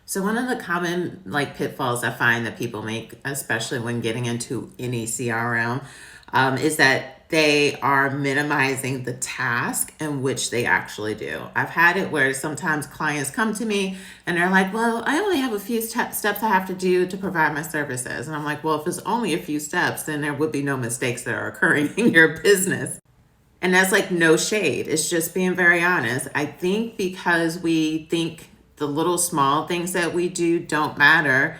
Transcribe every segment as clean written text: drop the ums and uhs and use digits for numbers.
So one of the common pitfalls I find that people make, especially when getting into any CRM, is that they are minimizing the task in which they actually do. I've had it where sometimes clients come to me and they're like, well, I only have a few steps I have to do to provide my services. And I'm like, well, if it's only a few steps, then there would be no mistakes that are occurring in your business. And that's no shade. It's just being very honest. I think because we think the little small things that we do don't matter,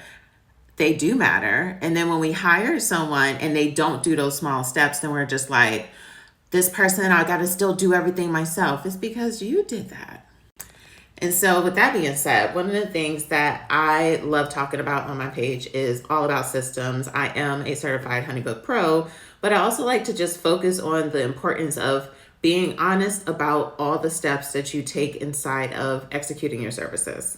they do matter. And then when we hire someone and they don't do those small steps, then we're just like, this person, I got to still do everything myself. It's because you did that. And so with that being said, one of the things that I love talking about on my page is all about systems. I am a certified Honeybook Pro, but I also like to just focus on the importance of being honest about all the steps that you take inside of executing your services.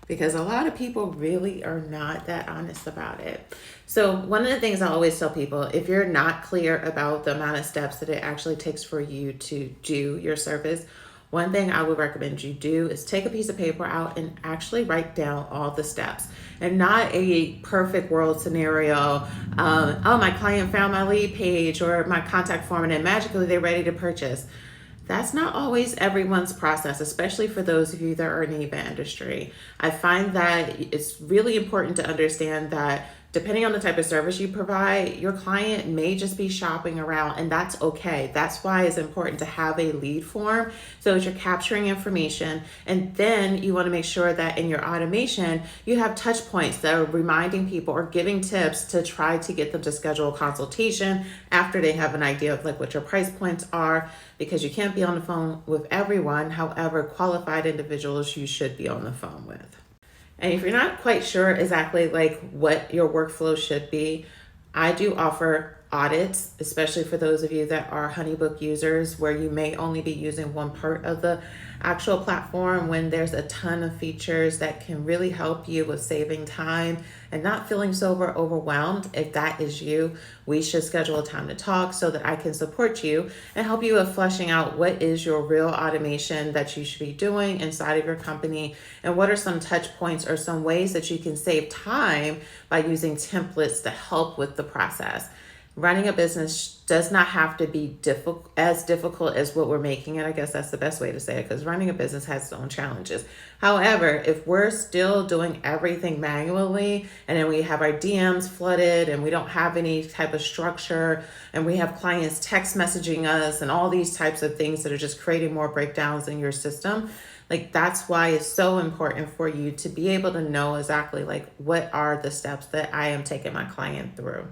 Because a lot of people really are not that honest about it. So one of the things I always tell people, if you're not clear about the amount of steps that it actually takes for you to do your service, one thing I would recommend you do is take a piece of paper out and actually write down all the steps, and not a perfect world scenario. Oh, my client found my lead page or my contact form and then magically they're ready to purchase. That's not always everyone's process, especially for those of you that are in the event industry. I find that it's really important to understand that depending on the type of service you provide, your client may just be shopping around, and that's okay. That's why it's important to have a lead form so that you're capturing information. And then you want to make sure that in your automation, you have touch points that are reminding people or giving tips to try to get them to schedule a consultation after they have an idea of what your price points are, because you can't be on the phone with everyone. However, qualified individuals you should be on the phone with. And if you're not quite sure exactly what your workflow should be, I do offer audits, especially for those of you that are Honeybook users, where you may only be using one part of the actual platform when there's a ton of features that can really help you with saving time and not feeling so overwhelmed. If that is you, we should schedule a time to talk so that I can support you and help you with fleshing out what is your real automation that you should be doing inside of your company, and what are some touch points or some ways that you can save time by using templates to help with the process. Running a business does not have to be as difficult as what we're making it. I guess that's the best way to say it, because running a business has its own challenges. However, if we're still doing everything manually, and then we have our DMs flooded and we don't have any type of structure, and we have clients text messaging us and all these types of things that are just creating more breakdowns in your system, that's why it's so important for you to be able to know exactly what are the steps that I am taking my client through.